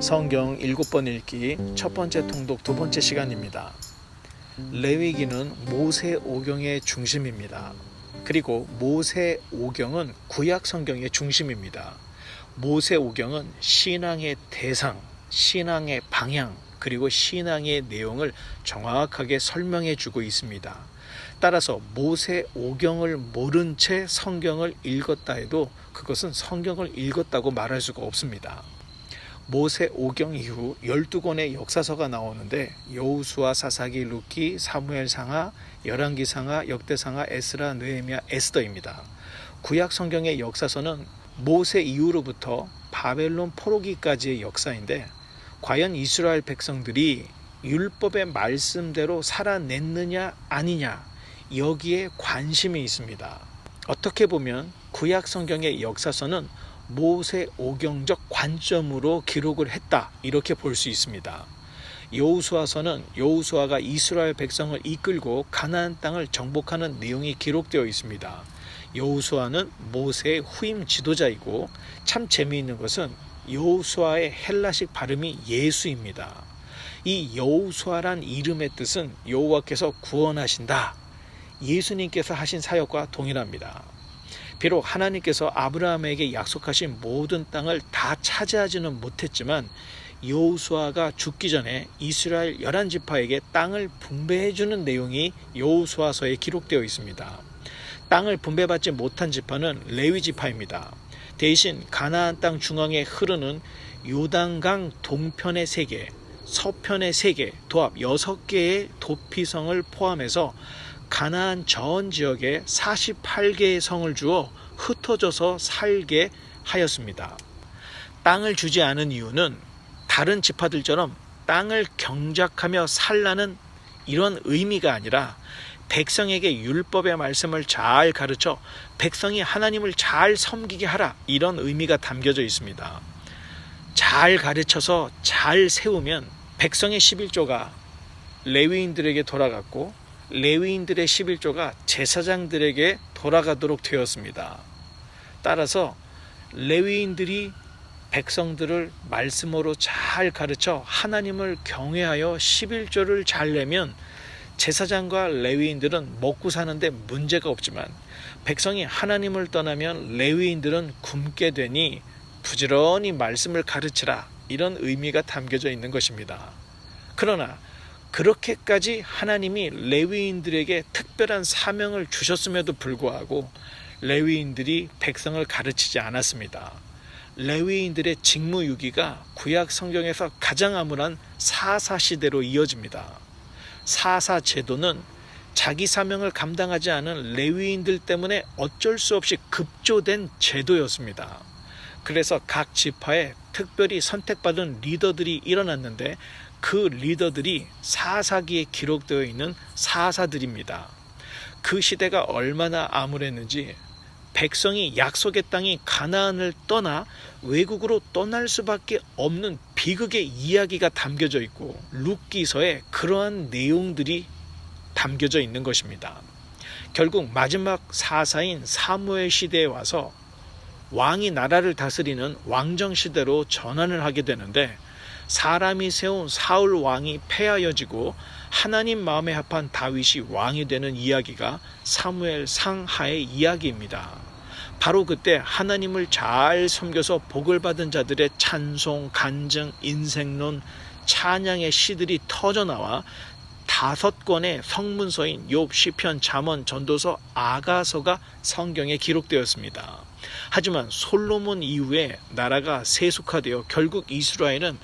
성경 7번 읽기 첫 번째 통독 두 번째 시간입니다. 레위기는 모세오경의 중심입니다. 그리고 모세오경은 구약 성경의 중심입니다. 모세오경은 신앙의 대상, 신앙의 방향, 그리고 신앙의 내용을 정확하게 설명해 주고 있습니다. 따라서 모세오경을 모른 채 성경을 읽었다 해도 그것은 성경을 읽었다고 말할 수가 없습니다. 모세오경 이후 12권의 역사서가 나오는데 여호수아, 사사기, 룻기, 사무엘상하, 열왕기상하, 역대상하, 에스라, 느헤미야, 에스더입니다. 구약 성경의 역사서는 모세 이후로부터 바벨론 포로기까지의 역사인데 과연 이스라엘 백성들이 율법의 말씀대로 살아냈느냐 아니냐 여기에 관심이 있습니다. 어떻게 보면 구약 성경의 역사서는 모세오경적 관점으로 기록을 했다 이렇게 볼 수 있습니다. 여호수아서는 여호수아가 이스라엘 백성을 이끌고 가나안 땅을 정복하는 내용이 기록되어 있습니다. 여호수아는 모세의 후임 지도자이고 참 재미있는 것은 여호수아의 헬라식 발음이 예수입니다. 이 여호수아란 이름의 뜻은 여호와께서 구원하신다. 예수님께서 하신 사역과 동일합니다. 비록 하나님께서 아브라함에게 약속하신 모든 땅을 다 차지하지는 못했지만 여호수아가 죽기 전에 이스라엘 11지파에게 땅을 분배해 주는 내용이 여호수아서에 기록되어 있습니다. 땅을 분배받지 못한 지파는 레위 지파입니다. 대신 가나안 땅 중앙에 흐르는 요단강 동편의 3개, 서편의 3개, 도합 6개의 도피성을 포함해서 가나안 전 지역에 48개의 성을 주어 흩어져서 살게 하였습니다. 땅을 주지 않은 이유는 다른 지파들처럼 땅을 경작하며 살라는 이런 의미가 아니라 백성에게 율법의 말씀을 잘 가르쳐 백성이 하나님을 잘 섬기게 하라 이런 의미가 담겨져 있습니다. 잘 가르쳐서 잘 세우면 백성의 11조가 레위인들에게 돌아갔고 레위인들의 11조가 제사장들에게 돌아가도록 되었습니다. 따라서 레위인들이 백성들을 말씀으로 잘 가르쳐 하나님을 경외하여 11조를 잘 내면 제사장과 레위인들은 먹고 사는데 문제가 없지만 백성이 하나님을 떠나면 레위인들은 굶게 되니 부지런히 말씀을 가르치라 이런 의미가 담겨져 있는 것입니다. 그러나 그렇게까지 하나님이 레위인들에게 특별한 사명을 주셨음에도 불구하고 레위인들이 백성을 가르치지 않았습니다. 레위인들의 직무유기가 구약 성경에서 가장 암울한 사사시대로 이어집니다. 사사제도는 자기 사명을 감당하지 않은 레위인들 때문에 어쩔 수 없이 급조된 제도였습니다. 그래서 각 지파에 특별히 선택받은 리더들이 일어났는데 그 리더들이 사사기에 기록되어 있는 사사들입니다. 그 시대가 얼마나 암울했는지 백성이 약속의 땅인 가나안을 떠나 외국으로 떠날 수밖에 없는 비극의 이야기가 담겨져 있고 룻기서에 그러한 내용들이 담겨져 있는 것입니다. 결국 마지막 사사인 사무엘 시대에 와서 왕이 나라를 다스리는 왕정 시대로 전환을 하게 되는데 사람이 세운 사울 왕이 패하여지고 하나님 마음에 합한 다윗이 왕이 되는 이야기가 사무엘 상하의 이야기입니다. 바로 그때 하나님을 잘 섬겨서 복을 받은 자들의 찬송, 간증, 인생론, 찬양의 시들이 터져나와 5권의 성문서인 욥, 시편, 잠언, 전도서, 아가서가 성경에 기록되었습니다. 하지만 솔로몬 이후에 나라가 세속화되어 결국 이스라엘은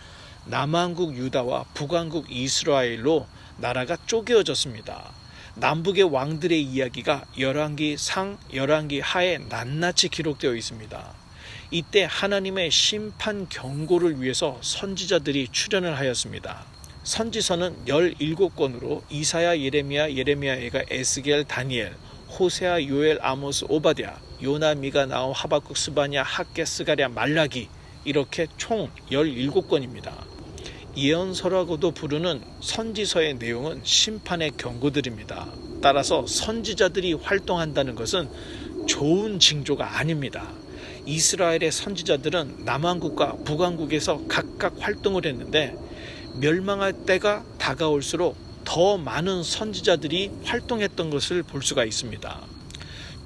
남왕국 유다와 북왕국 이스라엘로 나라가 쪼개어졌습니다. 남북의 왕들의 이야기가 열왕기 상, 열왕기 하에 낱낱이 기록되어 있습니다. 이때 하나님의 심판 경고를 위해서 선지자들이 출현을 하였습니다. 선지서는 17권으로 이사야, 예레미야, 예가, 에스겔, 다니엘, 호세아, 요엘, 아모스, 오바댜, 요나, 미가, 나움, 하박국, 스바냐, 학개, 스가랴, 말라기 이렇게 총 17권입니다. 예언서라고도 부르는 선지서의 내용은 심판의 경고들입니다. 따라서 선지자들이 활동한다는 것은 좋은 징조가 아닙니다. 이스라엘의 선지자들은 남왕국과 북왕국에서 각각 활동을 했는데 멸망할 때가 다가올수록 더 많은 선지자들이 활동했던 것을 볼 수가 있습니다.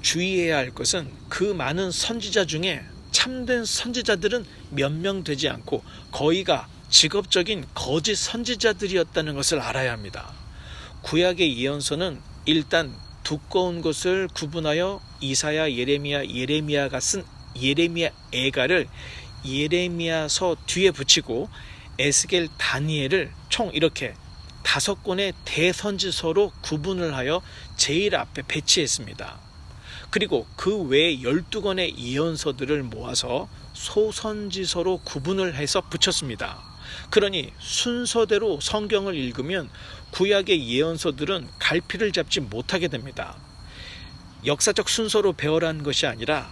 주의해야 할 것은 그 많은 선지자 중에 참된 선지자들은 몇 명 되지 않고 거의가 직업적인 거짓 선지자들이었다는 것을 알아야 합니다. 구약의 예언서는 일단 두꺼운 것을 구분하여 이사야, 예레미야가 쓴 예레미야 애가를 예레미야서 뒤에 붙이고 에스겔, 다니엘을 총 이렇게 5권의 대선지서로 구분을 하여 제일 앞에 배치했습니다. 그리고 그 외에 12권의 예언서들을 모아서 소선지서로 구분을 해서 붙였습니다. 그러니 순서대로 성경을 읽으면 구약의 예언서들은 갈피를 잡지 못하게 됩니다. 역사적 순서로 배열한 것이 아니라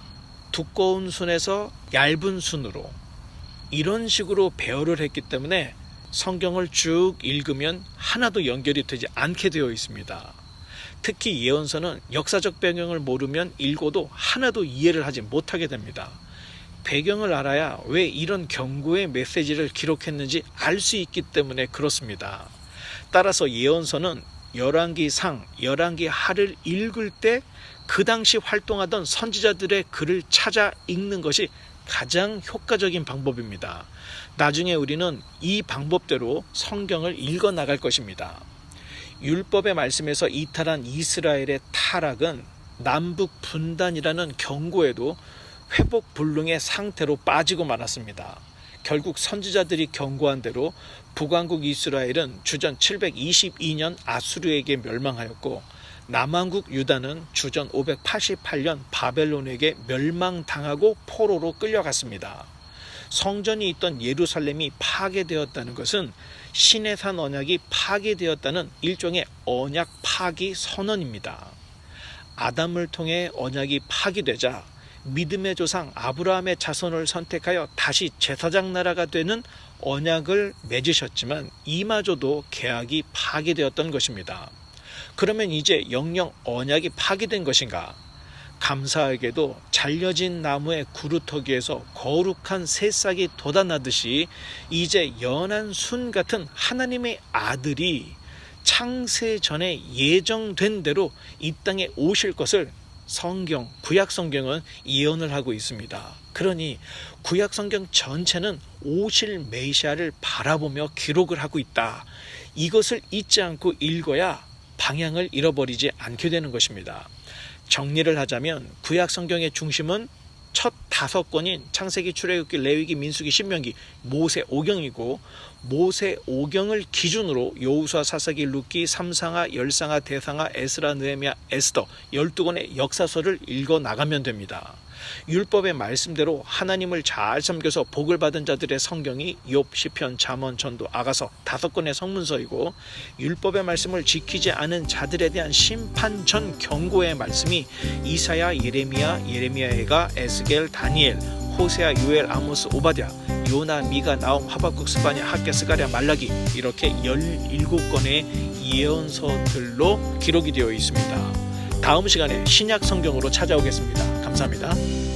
두꺼운 순에서 얇은 순으로 이런 식으로 배열을 했기 때문에 성경을 쭉 읽으면 하나도 연결이 되지 않게 되어 있습니다. 특히 예언서는 역사적 배경을 모르면 읽어도 하나도 이해를 하지 못하게 됩니다. 배경을 알아야 왜 이런 경고의 메시지를 기록했는지 알 수 있기 때문에 그렇습니다. 따라서 예언서는 열왕기상, 열왕기하를 읽을 때 그 당시 활동하던 선지자들의 글을 찾아 읽는 것이 가장 효과적인 방법입니다. 나중에 우리는 이 방법대로 성경을 읽어 나갈 것입니다. 율법의 말씀에서 이탈한 이스라엘의 타락은 남북 분단이라는 경고에도 회복 불능의 상태로 빠지고 말았습니다. 결국 선지자들이 경고한 대로 북왕국 이스라엘은 주전 722년 아수르에게 멸망하였고 남왕국 유다는 주전 588년 바벨론에게 멸망당하고 포로로 끌려갔습니다. 성전이 있던 예루살렘이 파괴되었다는 것은 시내산 언약이 파괴되었다는 일종의 언약 파기 선언입니다. 아담을 통해 언약이 파기되자 믿음의 조상 아브라함의 자손을 선택하여 다시 제사장 나라가 되는 언약을 맺으셨지만 이마저도 계약이 파기되었던 것입니다. 그러면 이제 영영 언약이 파기된 것인가? 감사하게도 잘려진 나무의 구루터기에서 거룩한 새싹이 돋아나듯이 이제 연한 순 같은 하나님의 아들이 창세 전에 예정된 대로 이 땅에 오실 것을 성경, 구약 성경은 예언을 하고 있습니다. 그러니 구약 성경 전체는 오실 메시아를 바라보며 기록을 하고 있다. 이것을 잊지 않고 읽어야 방향을 잃어버리지 않게 되는 것입니다. 정리를 하자면 구약 성경의 중심은 첫 5권인 창세기, 출애굽기, 레위기, 민수기, 신명기, 모세 오경이고 모세 오경을 기준으로 여호수아, 사사기, 룻기, 삼상하, 열상하, 대상하, 에스라, 느헤미야, 에스더 12권의 역사서를 읽어 나가면 됩니다. 율법의 말씀대로 하나님을 잘 섬겨서 복을 받은 자들의 성경이 욥, 시편, 잠언, 전도, 아가서 5권의 성문서이고 율법의 말씀을 지키지 않은 자들에 대한 심판 전 경고의 말씀이 이사야, 예레미야가, 에스겔, 다니엘, 호세아, 요엘, 아모스, 오바댜, 요나, 미가, 나움, 하박국, 스바냐, 학개, 스가랴, 말라기 이렇게 17권의 예언서들로 기록이 되어 있습니다. 다음 시간에 신약 성경으로 찾아오겠습니다. 감사합니다.